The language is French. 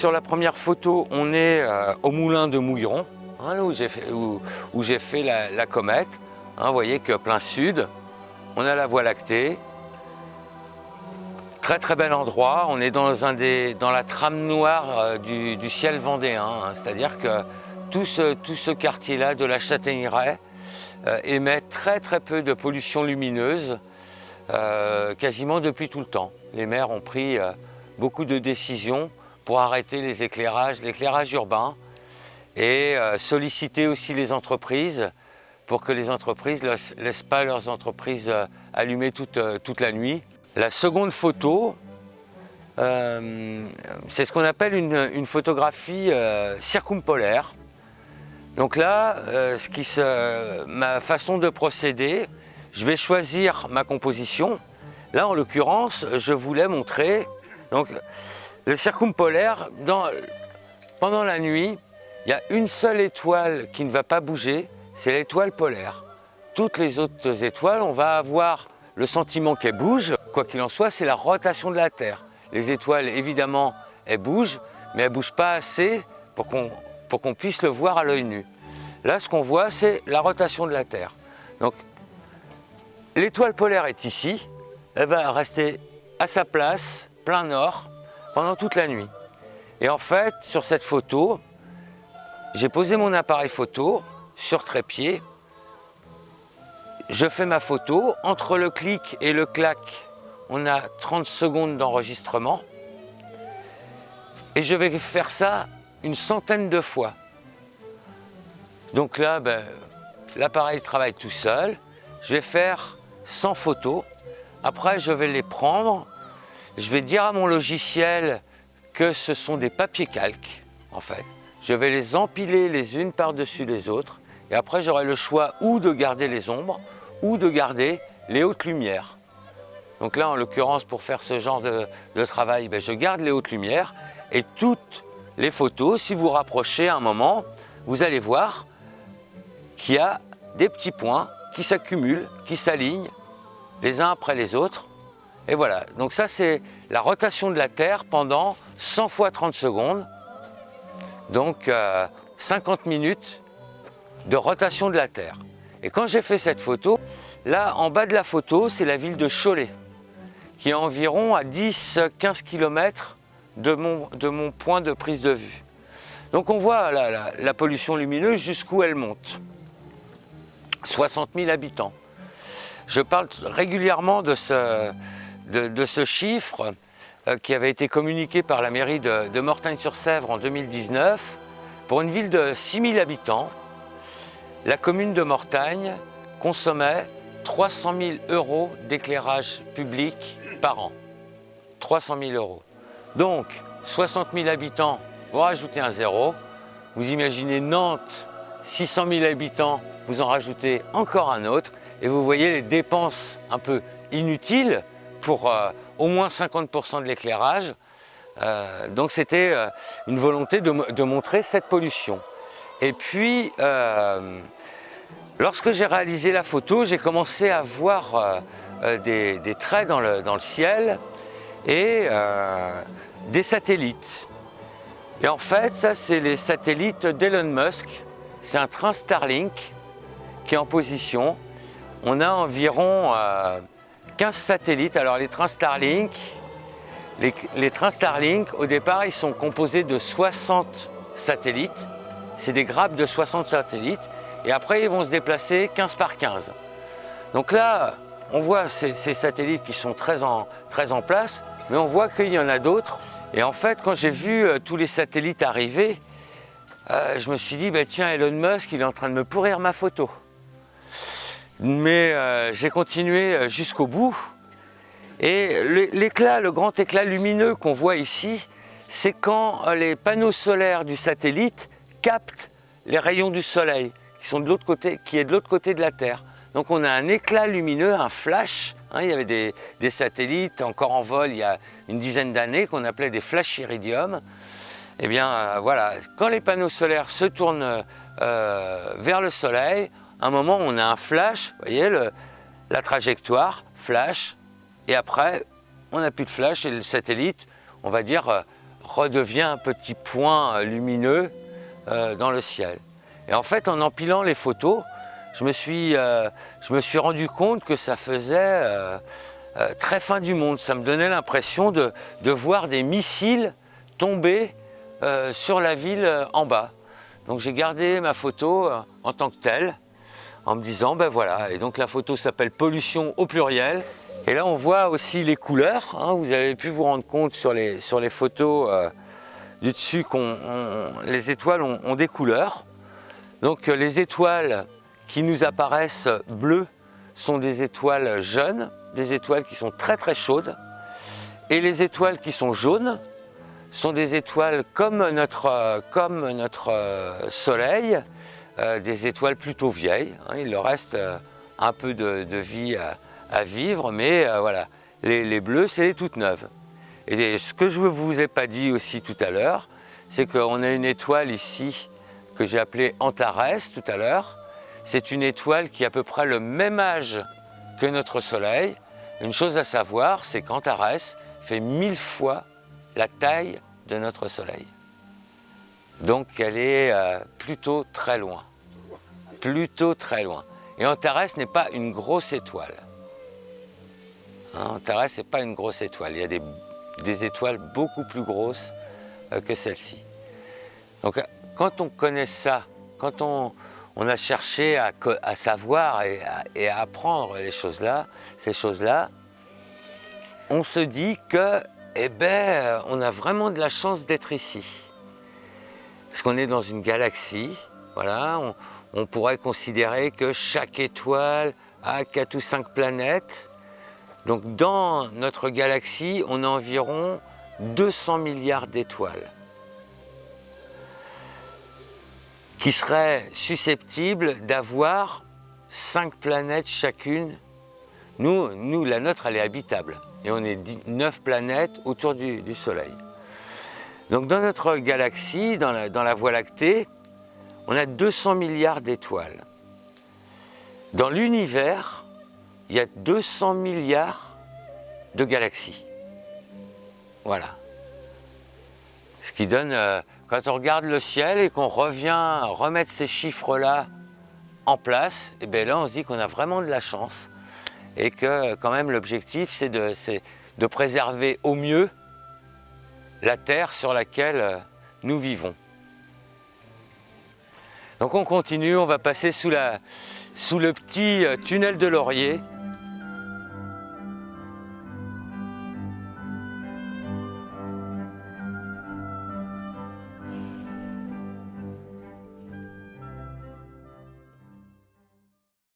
sur la première photo, on est au moulin de Mouilleron, hein, là où j'ai fait la comète. Hein, vous voyez que plein sud, on a la Voie lactée. Très très bel endroit, on est dans la trame noire du ciel vendéen, hein, c'est-à-dire que tout ce quartier-là de la Châtaigneraie émet très très peu de pollution lumineuse, quasiment depuis tout le temps. Les maires ont pris beaucoup de décisions pour arrêter l'éclairage urbain et solliciter aussi les entreprises pour que les entreprises ne laissent pas leurs entreprises allumées toute la nuit. La seconde photo, c'est ce qu'on appelle une photographie circumpolaire. Donc là, ma façon de procéder, je vais choisir ma composition. Là, en l'occurrence, je voulais montrer donc, le circumpolaire. Pendant la nuit, il y a une seule étoile qui ne va pas bouger, c'est l'étoile polaire. Toutes les autres étoiles, on va avoir le sentiment qu'elles bougent. Quoi qu'il en soit, c'est la rotation de la Terre. Les étoiles, évidemment, elles bougent, mais elles ne bougent pas assez pour qu'on puisse le voir à l'œil nu. Là, ce qu'on voit, c'est la rotation de la Terre. Donc, l'étoile polaire est ici. Elle va rester à sa place, plein nord, pendant toute la nuit. Et en fait, sur cette photo, j'ai posé mon appareil photo sur trépied. Je fais ma photo. Entre le clic et le clac, on a 30 secondes d'enregistrement. Et je vais faire ça une centaine de fois. Donc là, l'appareil travaille tout seul. Je vais faire 100 photos. Après, je vais les prendre. Je vais dire à mon logiciel que ce sont des papiers calques, en fait. Je vais les empiler les unes par-dessus les autres. Et après, j'aurai le choix ou de garder les ombres ou de garder les hautes lumières. Donc là, en l'occurrence, pour faire ce genre de travail, je garde les hautes lumières. Et toutes les photos, si vous rapprochez un moment, vous allez voir qu'il y a des petits points qui s'accumulent, qui s'alignent les uns après les autres. Et voilà, donc ça c'est la rotation de la Terre pendant 100 fois 30 secondes. Donc 50 minutes de rotation de la Terre. Et quand j'ai fait cette photo, là en bas de la photo, c'est la ville de Cholet, qui est environ à 10-15 km de mon point de prise de vue. Donc on voit la pollution lumineuse jusqu'où elle monte. 60 000 habitants. Je parle régulièrement de ce chiffre qui avait été communiqué par la mairie de Mortagne-sur-Sèvre en 2019. Pour une ville de 6 000 habitants, la commune de Mortagne consommait 300 000 € d'éclairage public par an. 300 000 €. Donc, 60 000 habitants, vous rajoutez un zéro. Vous imaginez Nantes, 600 000 habitants, vous en rajoutez encore un autre. Et vous voyez les dépenses un peu inutiles pour au moins 50% de l'éclairage. Donc c'était une volonté de montrer cette pollution. Et puis, lorsque j'ai réalisé la photo, j'ai commencé à voir des traits dans le ciel et des satellites. Et en fait, ça c'est les satellites d'Elon Musk. C'est un train Starlink qui est en position. On a environ 15 satellites. Alors les trains Starlink, au départ, ils sont composés de 60 satellites. C'est des grappes de 60 satellites. Et après, ils vont se déplacer 15 par 15. Donc là, on voit ces satellites qui sont très en place, mais on voit qu'il y en a d'autres. Et en fait, quand j'ai vu tous les satellites arriver, je me suis dit, tiens, Elon Musk, il est en train de me pourrir ma photo. Mais j'ai continué jusqu'au bout. Et le grand éclat lumineux qu'on voit ici, c'est quand les panneaux solaires du satellite captent les rayons du soleil, qui est de l'autre côté de la Terre. Donc on a un éclat lumineux, un flash. Il y avait des satellites encore en vol il y a une dizaine d'années qu'on appelait des flashs iridium. Eh bien voilà, quand les panneaux solaires se tournent vers le soleil, à un moment on a un flash, vous voyez la trajectoire, flash, et après on n'a plus de flash et le satellite, on va dire, redevient un petit point lumineux dans le ciel. Et en fait, en empilant les photos, je me suis rendu compte que ça faisait très fin du monde. Ça me donnait l'impression de voir des missiles tomber sur la ville en bas. Donc j'ai gardé ma photo en tant que telle, en me disant, ben voilà, et donc la photo s'appelle Pollution au pluriel. Et là on voit aussi les couleurs, hein. Vous avez pu vous rendre compte sur les photos du dessus les étoiles ont des couleurs. Donc les étoiles qui nous apparaissent bleues sont des étoiles jeunes, des étoiles qui sont très très chaudes. Et les étoiles qui sont jaunes sont des étoiles comme notre Soleil, des étoiles plutôt vieilles. Hein. Il leur reste un peu de vie à vivre, mais voilà, les bleus, c'est les toutes neuves. Et ce que je ne vous ai pas dit aussi tout à l'heure, c'est qu'on a une étoile ici que j'ai appelée Antares tout à l'heure. C'est une étoile qui a à peu près le même âge que notre Soleil. Une chose à savoir, c'est qu'Antares fait 1000 fois la taille de notre Soleil. Donc elle est plutôt très loin. Plutôt très loin. Et Antares n'est pas une grosse étoile. Hein, Antares n'est pas une grosse étoile. Il y a des étoiles beaucoup plus grosses que celle-ci. Donc quand on connaît ça, quand on a cherché à savoir et à apprendre ces choses-là, on se dit que, eh ben, on a vraiment de la chance d'être ici. Parce qu'on est dans une galaxie, voilà, on pourrait considérer que chaque étoile a 4 ou 5 planètes. Donc dans notre galaxie, on a environ 200 milliards d'étoiles qui seraient susceptibles d'avoir 5 planètes chacune. Nous, la nôtre, elle est habitable. Et on est 9 planètes autour du Soleil. Donc dans notre galaxie, dans la Voie lactée, on a 200 milliards d'étoiles. Dans l'univers, il y a 200 milliards de galaxies. Voilà. Ce qui donne, quand on regarde le ciel et qu'on revient remettre ces chiffres-là en place, et bien là on se dit qu'on a vraiment de la chance et que quand même l'objectif c'est de préserver au mieux la Terre sur laquelle nous vivons. Donc on continue, on va passer sous le petit tunnel de Laurier.